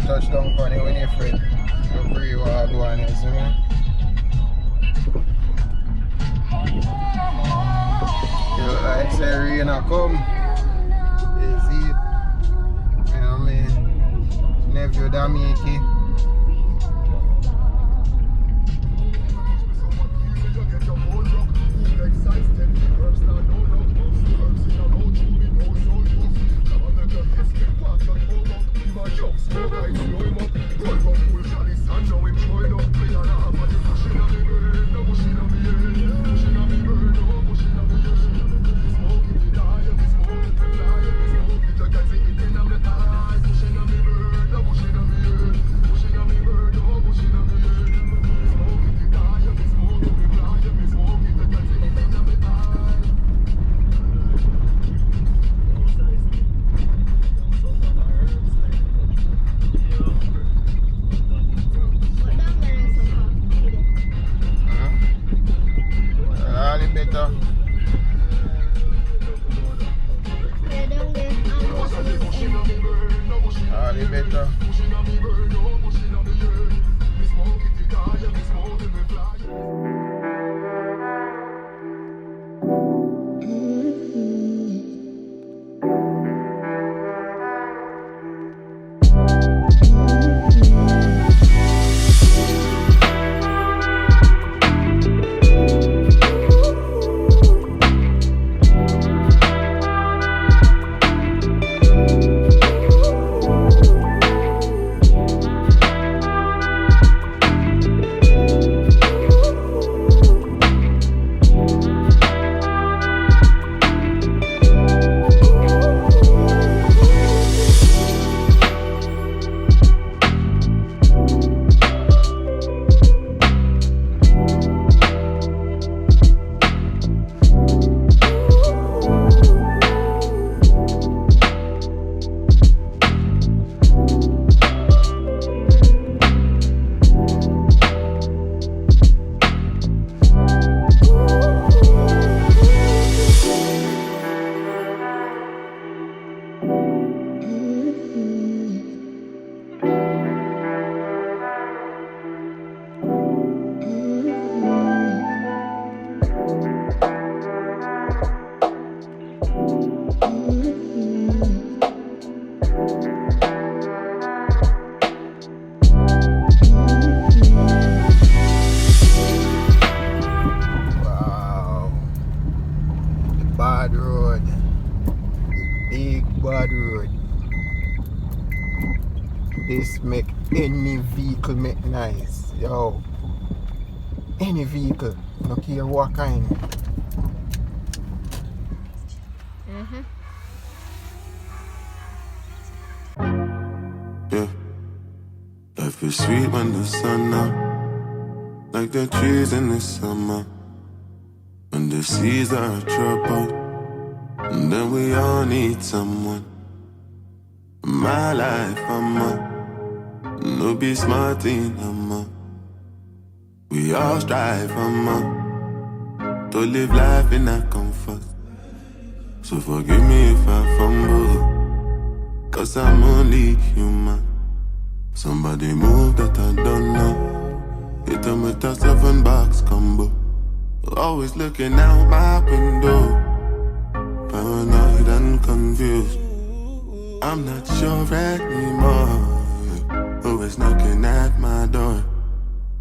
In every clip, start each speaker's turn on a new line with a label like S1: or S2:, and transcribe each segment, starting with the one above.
S1: touchdown for the Winniefred. To pray what go on, you see me? You look like say rain a come. You see it? You know what I mean? Nephew Jamaica. Bad road, big bad road. This make any vehicle make nice, yo. Any vehicle, no care what kind.
S2: Yeah, life is sweet when the sun out, like the trees in the summer. When the seas are troubled, and then we all need someone. My life, no be smart in we all strive, to live life in that comfort. So forgive me if I fumble, cause I'm only human. Somebody move that I don't know, hit them with a 7-box combo. Always looking out my window, paranoid and confused. I'm not sure anymore who is knocking at my door.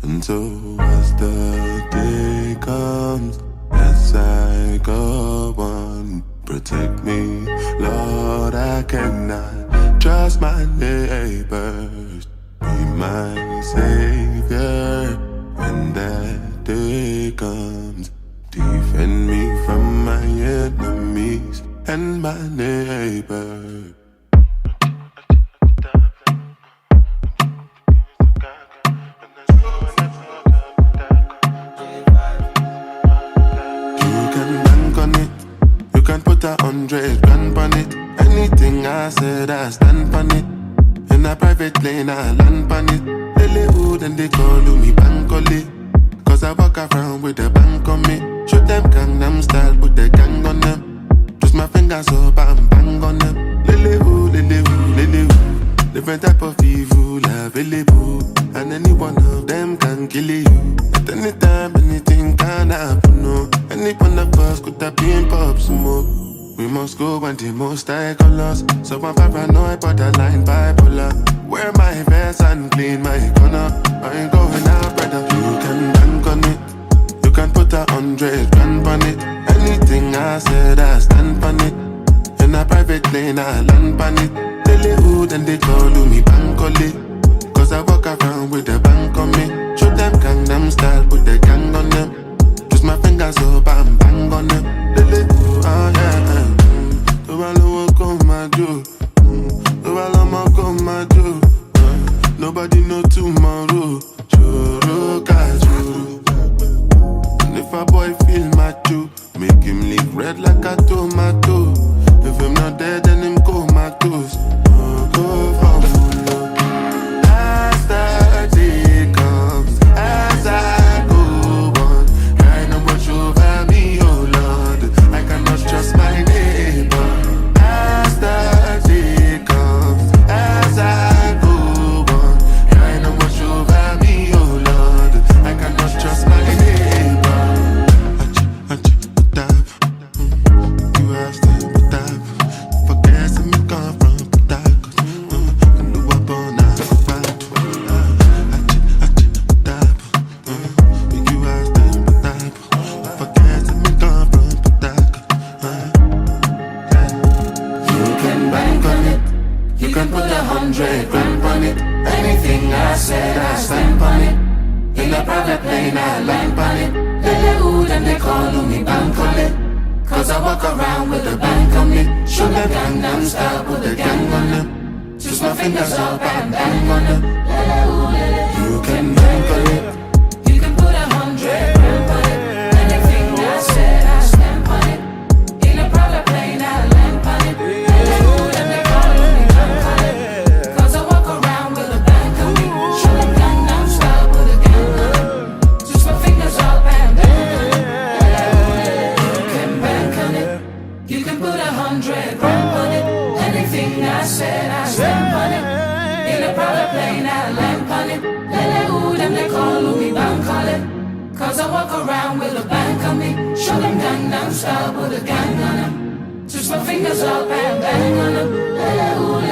S2: And so as the day comes, as I go on, protect me, Lord, I cannot trust my neighbors. Be my savior when that day comes. Defend me from my enemies and my neighbor. You can bank on it, you can put 100 grand on it. Anything I said, I stand on it. In a private lane, I land on it. Lilywood and they call me Bankole, cause I walk around with a bank on me. Shoot them Gangnam style, put the gang on them. Twist my fingers up and bang on them. Lilywood, Lilywood, Lilywood. Different type of evil available, and any one of them can kill you. At any time, anything can happen, no. Any one of us could have been pop smoke. We must go when the most high colors. So I'm paranoid, borderline bipolar. Wear my vest and clean my corner. I ain't going out, brother. You can bank on it. You can put 100 grand on it. Anything I said, I stand on it. In a private lane, I land on it. Tell hood and they call me Bankole. Cause I walk around with the bank on me. Show them Gangnam style, put the gang on them. Twist my fingers up and bang on them. Oh yeah, do I know what come I do? Do I know what come I do? Nobody know tomorrow. Choro kajuru. And if a boy feel macho, make him lick red like a tomato. If I'm not dead, then him comatose. Go for full. As the day comes, as I go on, I know what's over me, oh Lord. I cannot trust my neighbor. As the day comes, as I go on, I know what's over me, oh Lord. I cannot trust my neighbor. You have to put up. Forget me come from Putacos. I know I'm born out of bad. You have to put up. Forget me come from Putacos. You can bank on it. You can put 100 grand on it. Anything I said, I stand on it. In a private plane, I land on it. They hood and they call me Bankole. Cause I walk around with a bank on me. Show them Gangnam style, put the gang on them. Twist my fingers up and bang on them. You can bank on it. You can put 100 grand on it. Anything I said, I stamp on it. In a private plane, I land on it. They hood and they call me Bankole. Cause I walk around with a bank on me. Show them Gangnam style, put the gang on them. Twist my fingers up and bang on them. You can put 100 grand on it. Anything I said, I stamp on it. In a private plane, I land on it. Lele hood and they call me Bankole. Cause I walk around with a bank on me. Show them Gangnam style, put a gang on them. Twist my fingers up and bang on them. Lele hood,